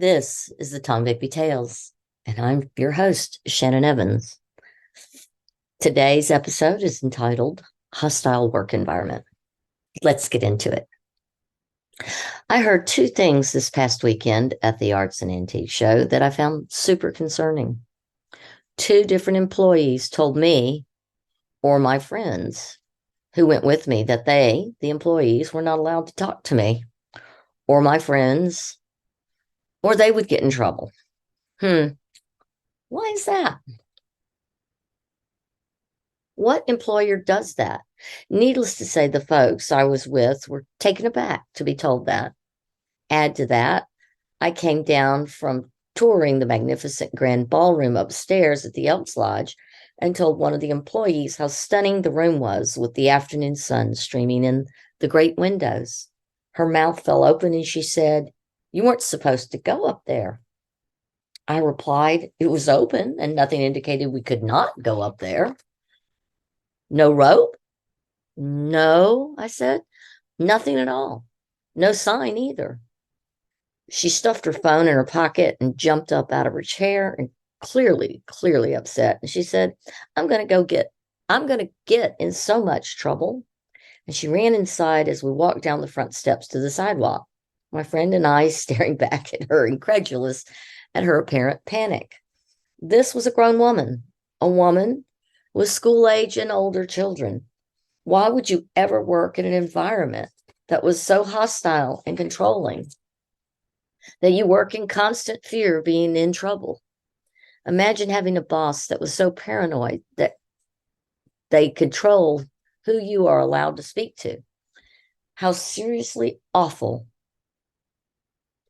This is the Tom Bigby Tales, and I'm your host, Shannon Evans. Today's episode is entitled Hostile Work Environment. Let's get into it. I heard two things this past weekend at the Arts and Antique Show that I found super concerning. Two different employees told me or my friends who went with me that the employees, were not allowed to talk to me or my friends, or they would get in trouble. Why is that? What employer does that? Needless to say, the folks I was with were taken aback to be told that. Add to that, I came down from touring the magnificent grand ballroom upstairs at the Elks Lodge and told one of the employees how stunning the room was with the afternoon sun streaming in the great windows. Her mouth fell open and she said, "You weren't supposed to go up there." I replied, "It was open and nothing indicated we could not go up there." "No rope?" "No," I said. "Nothing at all. No sign either." She stuffed her phone in her pocket and jumped up out of her chair and clearly upset. And she said, I'm going to get in so much trouble." And she ran inside as we walked down the front steps to the sidewalk. My friend and I staring back at her, incredulous at her apparent panic. This was a woman with school age and older children. Why would you ever work in an environment that was so hostile and controlling that you work in constant fear of being in trouble? Imagine having a boss that was so paranoid that they control who you are allowed to speak to. How seriously awful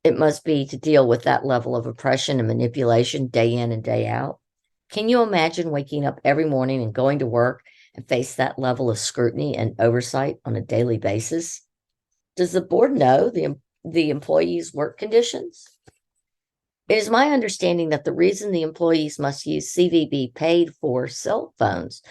it must be to deal with that level of oppression and manipulation day in and day out. Can you imagine waking up every morning and going to work and face that level of scrutiny and oversight on a daily basis? Does the board know the employees' work conditions? It is my understanding that the reason the employees must use CVB paid for cell phones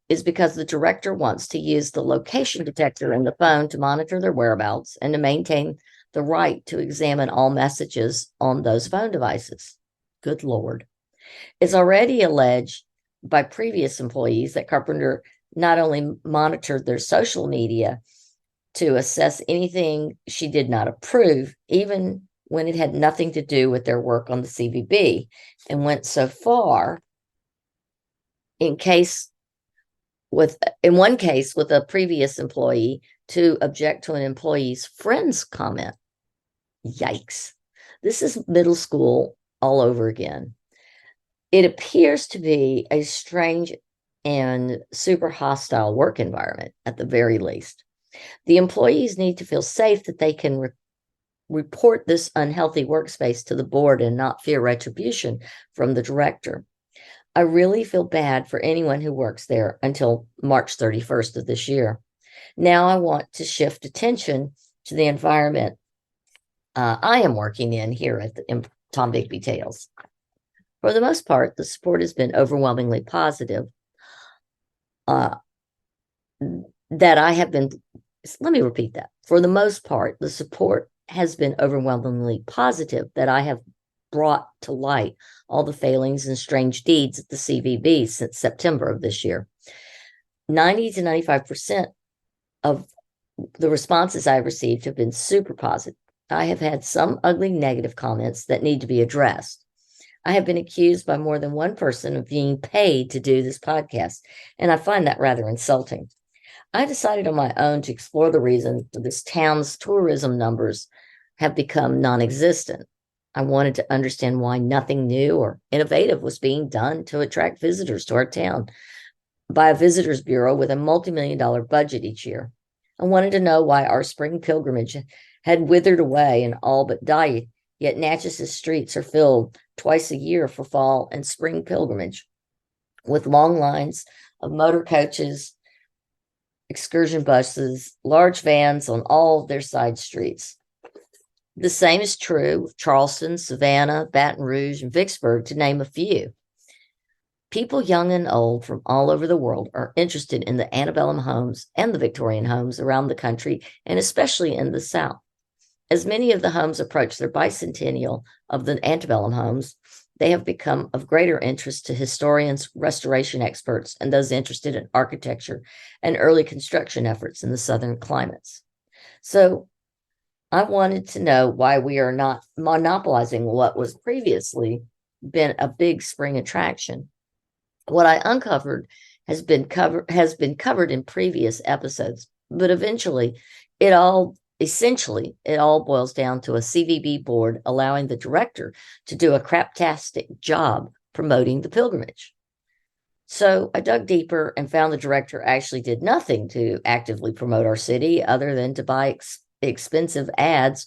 is because the director wants to use the location detector in the phone to monitor their whereabouts and to maintain the right to examine all messages on those phone devices. Good Lord. It's already alleged by previous employees that Carpenter not only monitored their social media to assess anything she did not approve, even when it had nothing to do with their work on the CVB, and went so far in one case with a previous employee to object to an employee's friend's comment. Yikes. This is middle school all over again. It appears to be a strange and super hostile work environment at the very least. The employees need to feel safe that they can report this unhealthy workspace to the board and not fear retribution from the director. I really feel bad for anyone who works there until March 31st of this year. Now I want to shift attention to the environment I am working in here at the Tom Bigby Tales. For the most part, the support has been overwhelmingly positive. Let me repeat that. For the most part, the support has been overwhelmingly positive that I have brought to light all the failings and strange deeds at the CVB since September of this year. 90 to 95% of the responses I've received have been super positive. I have had some ugly negative comments that need to be addressed. I have been accused by more than one person of being paid to do this podcast, and I find that rather insulting. I decided on my own to explore the reason this town's tourism numbers have become non-existent. I wanted to understand why nothing new or innovative was being done to attract visitors to our town by a visitors bureau with a multi-million-dollar budget each year. I wanted to know why our spring pilgrimage had withered away and all but died, yet Natchez' streets are filled twice a year for fall and spring pilgrimage, with long lines of motor coaches, excursion buses, large vans on all of their side streets. The same is true of Charleston, Savannah, Baton Rouge, and Vicksburg, to name a few. People young and old from all over the world are interested in the antebellum homes and the Victorian homes around the country, and especially in the South. As many of the homes approach their bicentennial of the antebellum homes, they have become of greater interest to historians, restoration experts, and those interested in architecture and early construction efforts in the southern climates. So I wanted to know why we are not monopolizing what was previously been a big spring attraction. What I uncovered has been covered in previous episodes, but essentially it all boils down to a CVB board allowing the director to do a craptastic job promoting the pilgrimage. So I dug deeper and found the director actually did nothing to actively promote our city other than to buy expensive ads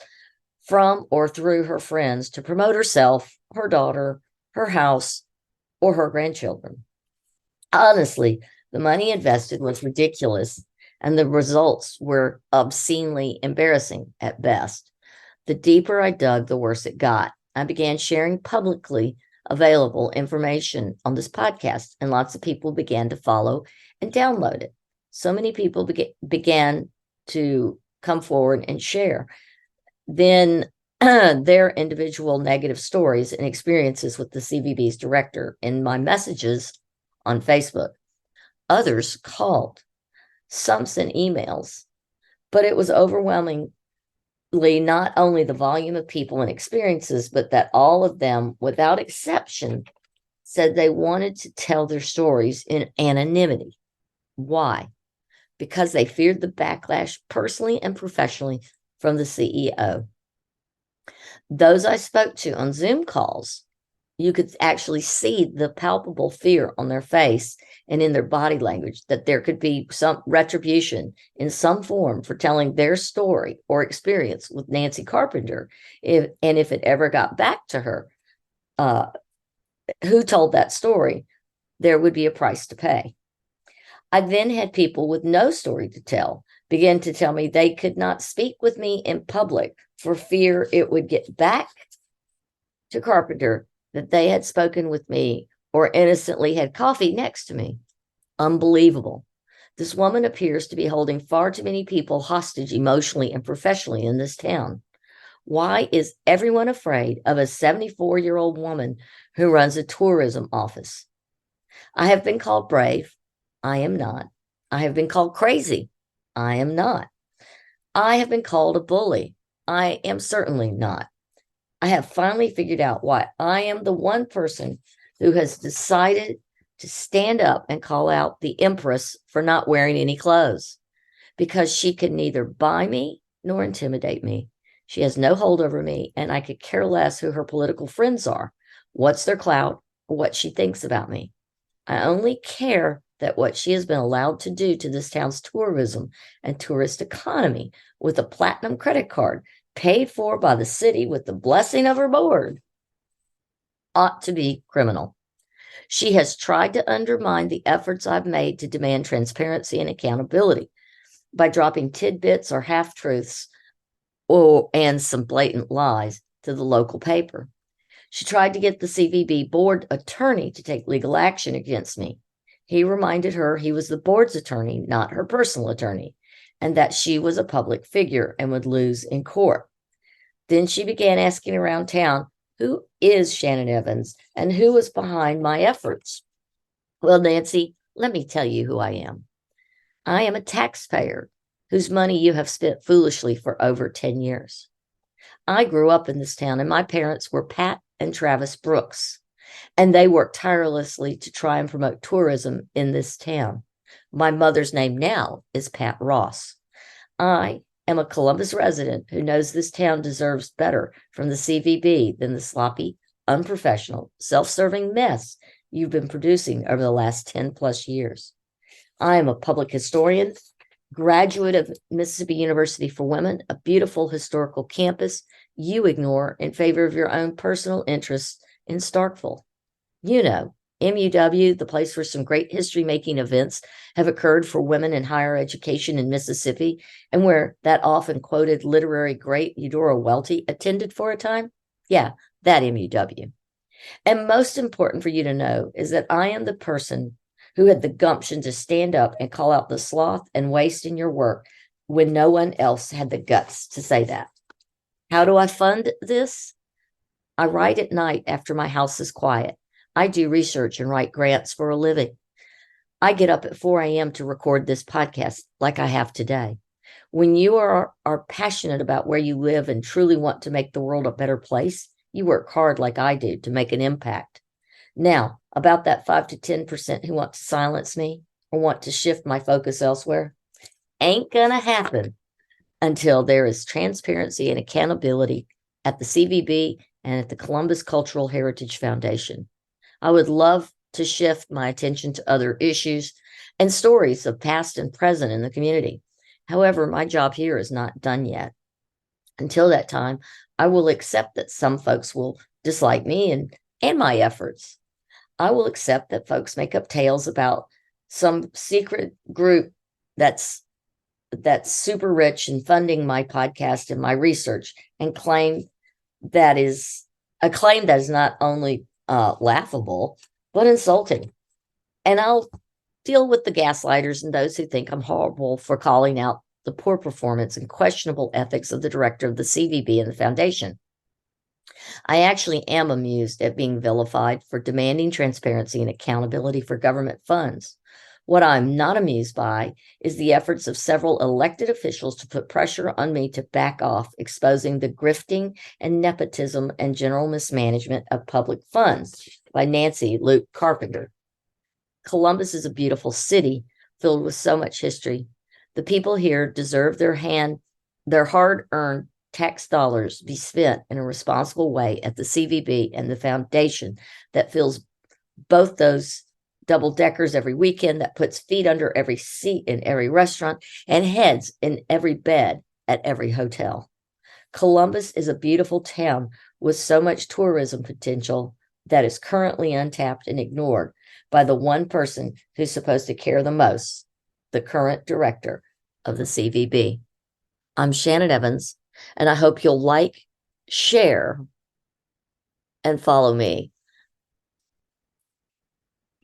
from or through her friends to promote herself, her daughter, her house, or her grandchildren. Honestly, the money invested was ridiculous, and the results were obscenely embarrassing at best. The deeper I dug, the worse it got. I began sharing publicly available information on this podcast, and lots of people began to follow and download it. So many people began to come forward and share. Then their individual negative stories and experiences with the CVB's director in my messages on Facebook. Others called, some sent emails, but it was overwhelmingly not only the volume of people and experiences, but that all of them, without exception, said they wanted to tell their stories in anonymity. Why? Because they feared the backlash personally and professionally from the CEO. Those I spoke to on Zoom calls, you could actually see the palpable fear on their face and in their body language that there could be some retribution in some form for telling their story or experience with Nancy Carpenter. If it ever got back to her, who told that story, there would be a price to pay. I then had people with no story to tell begin to tell me they could not speak with me in public for fear it would get back to Carpenter that they had spoken with me or innocently had coffee next to me. Unbelievable. This woman appears to be holding far too many people hostage emotionally and professionally in this town. Why is everyone afraid of a 74-year-old woman who runs a tourism office? I have been called brave. I am not. I have been called crazy. I am not. I have been called a bully. I am certainly not. I have finally figured out why I am the one person who has decided to stand up and call out the Empress for not wearing any clothes, because she can neither buy me nor intimidate me. She has no hold over me, and I could care less who her political friends are, what's their clout, or what she thinks about me. I only care that what she has been allowed to do to this town's tourism and tourist economy with a platinum credit card paid for by the city with the blessing of her board ought to be criminal. She has tried to undermine the efforts I've made to demand transparency and accountability by dropping tidbits or half-truths and some blatant lies to the local paper. She tried to get the CVB board attorney to take legal action against me. He reminded her he was the board's attorney, not her personal attorney, and that she was a public figure and would lose in court. Then she began asking around town, who is Shannon Evans and who is behind my efforts? Well, Nancy, let me tell you who I am. I am a taxpayer whose money you have spent foolishly for over 10 years. I grew up in this town, and my parents were Pat and Travis Brooks, and they worked tirelessly to try and promote tourism in this town. My mother's name now is Pat Ross. I am a Columbus resident who knows this town deserves better from the CVB than the sloppy, unprofessional, self-serving mess you've been producing over the last 10 plus years. I am a public historian, graduate of Mississippi University for Women, a beautiful historical campus you ignore in favor of your own personal interests in Starkville. You know, MUW, the place where some great history-making events have occurred for women in higher education in Mississippi, and where that often quoted literary great Eudora Welty attended for a time? Yeah, that MUW. And most important for you to know is that I am the person who had the gumption to stand up and call out the sloth and waste in your work when no one else had the guts to say that. How do I fund this? I write at night after my house is quiet. I do research and write grants for a living. I get up at 4 a.m. to record this podcast like I have today. When you are passionate about where you live and truly want to make the world a better place, you work hard like I do to make an impact. Now, about that 5 to 10% who want to silence me or want to shift my focus elsewhere, ain't gonna happen until there is transparency and accountability at the CVB and at the Columbus Cultural Heritage Foundation. I would love to shift my attention to other issues and stories of past and present in the community. However, my job here is not done yet. Until that time, I will accept that some folks will dislike me and my efforts. I will accept that folks make up tales about some secret group that's super rich and funding my podcast and my research, and claim that is a claim that is not only laughable but insulting. And I'll deal with the gaslighters and those who think I'm horrible for calling out the poor performance and questionable ethics of the director of the CVB and the foundation. I actually am amused at being vilified for demanding transparency and accountability for government funds. What I'm not amused by is the efforts of several elected officials to put pressure on me to back off, exposing the grifting and nepotism and general mismanagement of public funds by Nancy Luke Carpenter. Columbus is a beautiful city filled with so much history. The people here deserve their hard-earned tax dollars be spent in a responsible way at the CVB and the foundation that fills both those double deckers every weekend, that puts feet under every seat in every restaurant and heads in every bed at every hotel. Columbus is a beautiful town with so much tourism potential that is currently untapped and ignored by the one person who's supposed to care the most, the current director of the CVB. I'm Shannon Evans, and I hope you'll like, share, and follow me